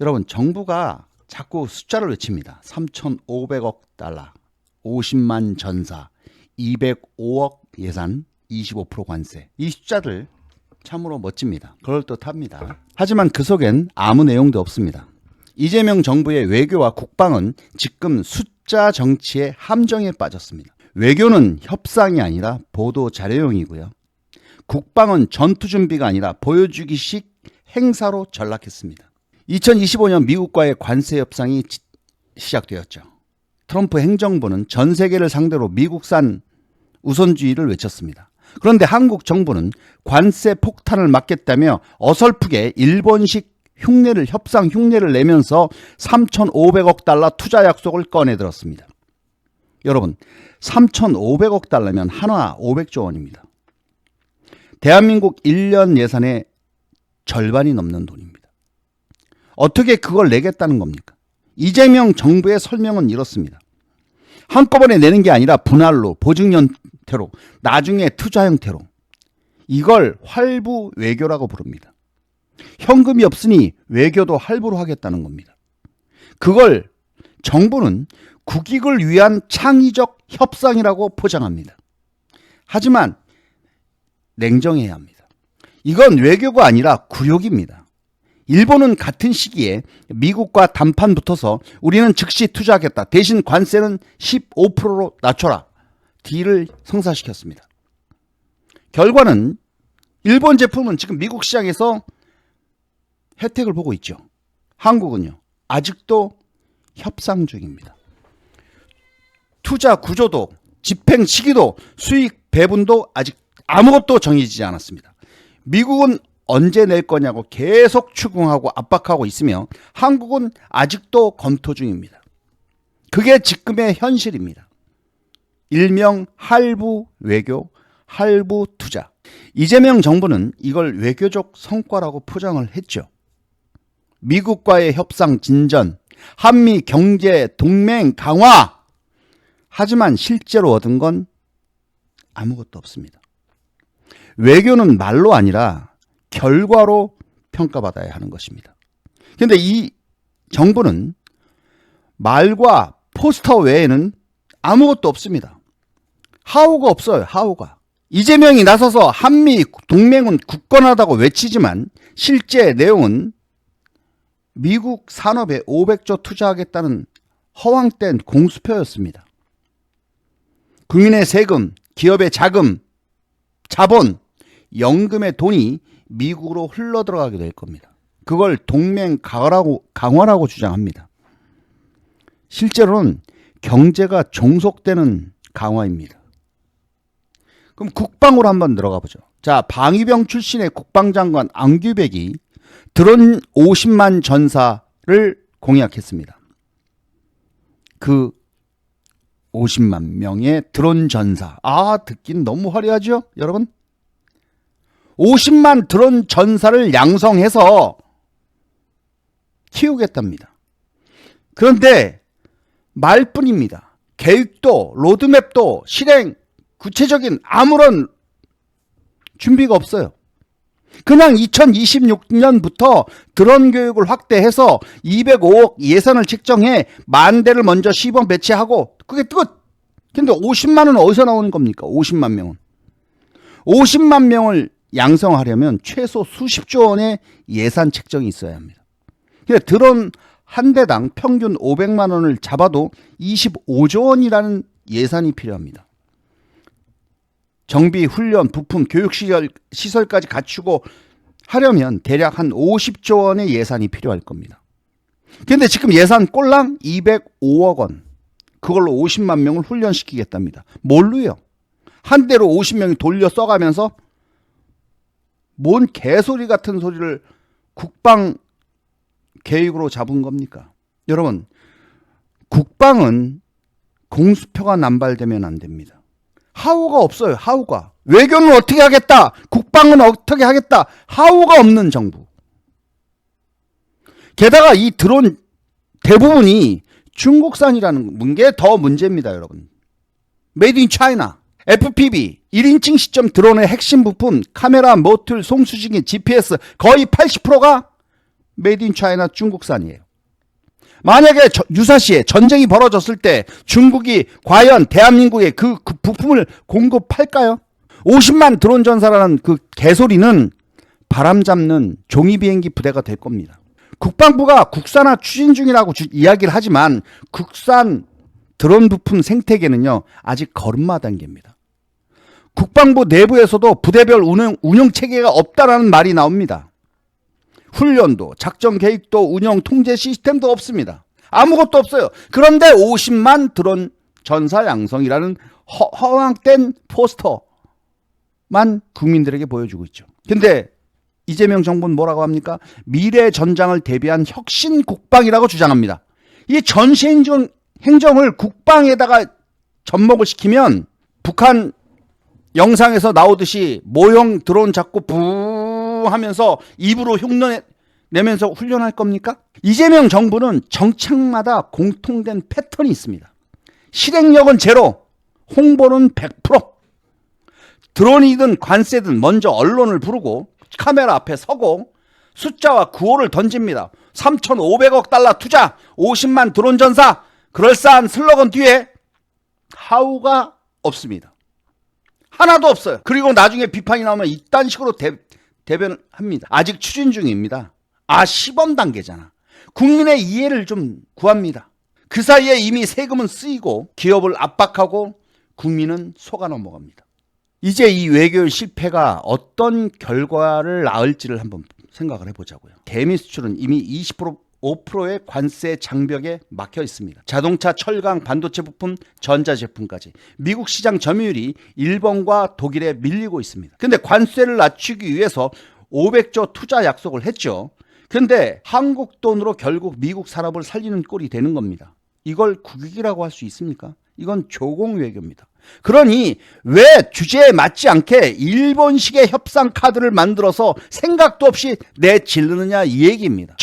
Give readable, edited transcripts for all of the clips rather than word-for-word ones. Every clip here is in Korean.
여러분, 정부가 자꾸 숫자를 외칩니다. 3,500억 달러, 50만 전사, 205억 예산, 25% 관세. 이 숫자들 참으로 멋집니다. 그럴듯합니다. 하지만 그 속엔 아무 내용도 없습니다. 이재명 정부의 외교와 국방은 지금 숫자 정치의 함정에 빠졌습니다. 외교는 협상이 아니라 보도 자료용이고요. 국방은 전투 준비가 아니라 보여주기식 행사로 전락했습니다. 2025년 미국과의 관세 협상이 시작되었죠. 트럼프 행정부는 전 세계를 상대로 미국산 우선주의를 외쳤습니다. 그런데 한국 정부는 관세 폭탄을 막겠다며 어설프게 일본식 협상 흉내를 내면서 3,500억 달러 투자 약속을 꺼내들었습니다. 여러분, 3,500억 달러면 한화 500조 원입니다. 대한민국 1년 예산의 절반이 넘는 돈입니다. 어떻게 그걸 내겠다는 겁니까? 이재명 정부의 설명은 이렇습니다. 한꺼번에 내는 게 아니라 분할로, 보증 형태로, 나중에 투자 형태로. 이걸 할부 외교라고 부릅니다. 현금이 없으니 외교도 할부로 하겠다는 겁니다. 그걸 정부는 국익을 위한 창의적 협상이라고 포장합니다. 하지만 냉정해야 합니다. 이건 외교가 아니라 굴욕입니다. 일본은 같은 시기에 미국과 단판 붙어서 우리는 즉시 투자하겠다. 대신 관세는 15%로 낮춰라. 딜을 성사시켰습니다. 결과는 일본 제품은 지금 미국 시장에서 혜택을 보고 있죠. 한국은요, 아직도 협상 중입니다. 투자 구조도, 집행 시기도, 수익 배분도 아직 아무것도 정해지지 않았습니다. 미국은 언제 낼 거냐고 계속 추궁하고 압박하고 있으며 한국은 아직도 검토 중입니다. 그게 지금의 현실입니다. 일명 할부 외교, 할부 투자. 이재명 정부는 이걸 외교적 성과라고 포장을 했죠. 미국과의 협상 진전, 한미 경제 동맹 강화. 하지만 실제로 얻은 건 아무것도 없습니다. 외교는 말로 아니라 결과로 평가받아야 하는 것입니다. 그런데 이 정부는 말과 포스터 외에는 아무것도 없습니다. 하우가 없어요. 하우가. 이재명이 나서서 한미 동맹은 굳건하다고 외치지만 실제 내용은 미국 산업에 500조 투자하겠다는 허황된 공수표였습니다. 국민의 세금, 기업의 자금, 자본, 연금의 돈이 미국으로 흘러들어가게 될 겁니다. 그걸 동맹 강화라고 주장합니다. 실제로는 경제가 종속되는 강화입니다. 그럼 국방으로 한번 들어가 보죠. 자, 방위병 출신의 국방장관 안규백이 드론 50만 전사를 공약했습니다. 그 50만 명의 드론 전사. 듣긴 너무 화려하죠, 여러분? 50만 드론 전사를 양성해서 키우겠답니다. 그런데 말뿐입니다. 계획도, 로드맵도, 실행, 구체적인 아무런 준비가 없어요. 그냥 2026년부터 드론 교육을 확대해서 205억 예산을 책정해 10,000대를 먼저 시범 배치하고 그게 끝. 근데 50만 원은 어디서 나오는 겁니까? 50만 명은. 50만 명을 양성하려면 최소 수십조 원의 예산 책정이 있어야 합니다. 그러니까 드론 한 대당 평균 500만 원을 잡아도 25조 원이라는 예산이 필요합니다. 정비, 훈련, 부품, 교육시설까지 갖추고 하려면 대략 한 50조 원의 예산이 필요할 겁니다. 그런데 지금 예산 꼴랑 205억 원. 그걸로 50만 명을 훈련시키겠답니다. 뭘로요? 한 대로 50명이 돌려 써가면서 뭔 개소리 같은 소리를 국방 계획으로 잡은 겁니까? 여러분, 국방은 공수표가 남발되면 안 됩니다. 하우가 없어요. 하우가. 외교는 어떻게 하겠다. 국방은 어떻게 하겠다. 하우가 없는 정부. 게다가 이 드론 대부분이 중국산이라는 게 더 문제입니다, 여러분. 메이드 인 차이나. FPV, 1인칭 시점 드론의 핵심 부품, 카메라, 모듈, 송수신기, GPS 거의 80%가 메이드 인 차이나 중국산이에요. 만약에 유사시에 전쟁이 벌어졌을 때 중국이 과연 대한민국에 그 부품을 공급할까요? 50만 드론 전사라는 그 개소리는 바람 잡는 종이 비행기 부대가 될 겁니다. 국방부가 국산화 추진 중이라고 이야기를 하지만 국산 드론 부품 생태계는요, 아직 걸음마 단계입니다. 국방부 내부에서도 부대별 운영 체계가 없다라는 말이 나옵니다. 훈련도, 작전 계획도, 운영 통제 시스템도 없습니다. 아무것도 없어요. 그런데 50만 드론 전사 양성이라는 허황된 포스터만 국민들에게 보여주고 있죠. 근데 이재명 정부는 뭐라고 합니까? 미래 전장을 대비한 혁신 국방이라고 주장합니다. 이 전시 행정을 국방에다가 접목을 시키면 북한 영상에서 나오듯이 모형 드론 잡고 부 하면서 입으로 흉내 내면서 훈련할 겁니까? 이재명 정부는 정책마다 공통된 패턴이 있습니다. 실행력은 제로, 홍보는 100%. 드론이든 관세든 먼저 언론을 부르고 카메라 앞에 서고 숫자와 구호를 던집니다. 3,500억 달러 투자, 50만 드론 전사, 그럴싸한 슬로건 뒤에 하우가 없습니다. 하나도 없어요. 그리고 나중에 비판이 나오면 이딴 식으로 대변합니다. 아직 추진 중입니다. 시범 단계잖아. 국민의 이해를 좀 구합니다. 그 사이에 이미 세금은 쓰이고 기업을 압박하고 국민은 속아 넘어갑니다. 이제 이 외교의 실패가 어떤 결과를 낳을지를 한번 생각을 해보자고요. 대미 수출은 이미 5%의 관세 장벽에 막혀 있습니다. 자동차, 철강, 반도체 부품, 전자제품까지 미국 시장 점유율이 일본과 독일에 밀리고 있습니다. 근데 관세를 낮추기 위해서 500조 투자 약속을 했죠. 근데 한국 돈으로 결국 미국 산업을 살리는 꼴이 되는 겁니다. 이걸 국익이라고 할 수 있습니까? 이건 조공 외교입니다. 그러니 왜 주제에 맞지 않게 일본식의 협상 카드를 만들어서 생각도 없이 내지르느냐 이 얘기입니다.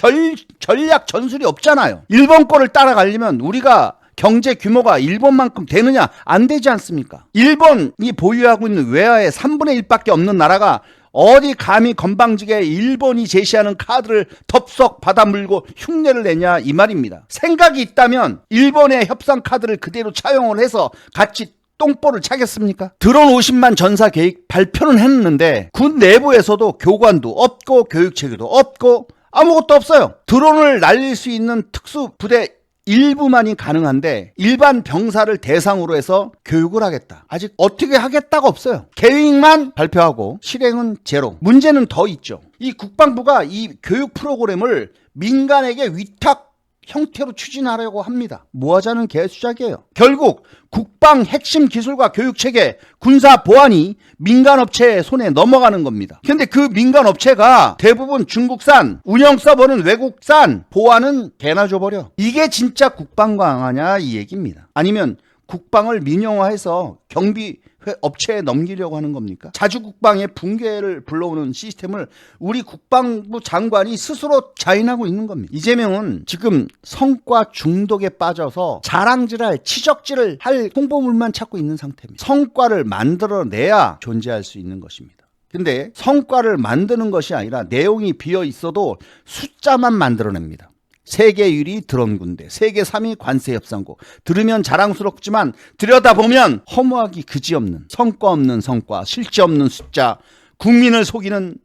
전략 전술이 없잖아요. 일본 거를 따라가려면 우리가 경제 규모가 일본만큼 되느냐? 안 되지 않습니까? 일본이 보유하고 있는 외화의 3분의 1밖에 없는 나라가 어디 감히 건방지게 일본이 제시하는 카드를 덥석 받아물고 흉내를 내냐 이 말입니다. 생각이 있다면 일본의 협상 카드를 그대로 차용을 해서 같이 똥볼을 차겠습니까? 드론 50만 전사 계획 발표는 했는데 군 내부에서도 교관도 없고 교육체계도 없고 아무것도 없어요. 드론을 날릴 수 있는 특수부대 일부만이 가능한데 일반 병사를 대상으로 해서 교육을 하겠다. 아직 어떻게 하겠다가 없어요. 계획만 발표하고 실행은 제로. 문제는 더 있죠. 이 국방부가 이 교육 프로그램을 민간에게 위탁 형태로 추진하려고 합니다. 뭐 하자는 개수작이에요. 결국 국방 핵심 기술과 교육체계, 군사 보안이 민간업체의 손에 넘어가는 겁니다. 근데 그 민간업체가 대부분 중국산, 운영 서버는 외국산, 보안은 개나 줘버려. 이게 진짜 국방 강화냐 이 얘기입니다. 아니면 국방을 민영화해서 경비 업체에 넘기려고 하는 겁니까? 자주국방의 붕괴를 불러오는 시스템을 우리 국방부 장관이 스스로 자인하고 있는 겁니다. 이재명은 지금 성과 중독에 빠져서 자랑질할 치적질을 할 홍보물만 찾고 있는 상태입니다. 성과를 만들어내야 존재할 수 있는 것입니다. 근데 성과를 만드는 것이 아니라 내용이 비어 있어도 숫자만 만들어냅니다. 세계 1위 드론 군대, 세계 3위 관세 협상국. 들으면 자랑스럽지만 들여다보면 허무하기 그지없는 성과 없는 성과, 실제 없는 숫자, 국민을 속이는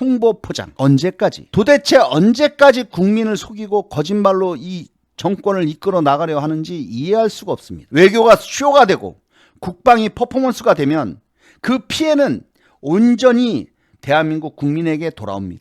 홍보 포장. 언제까지? 도대체 언제까지 국민을 속이고 거짓말로 이 정권을 이끌어 나가려 하는지 이해할 수가 없습니다. 외교가 쇼가 되고 국방이 퍼포먼스가 되면 그 피해는 온전히 대한민국 국민에게 돌아옵니다.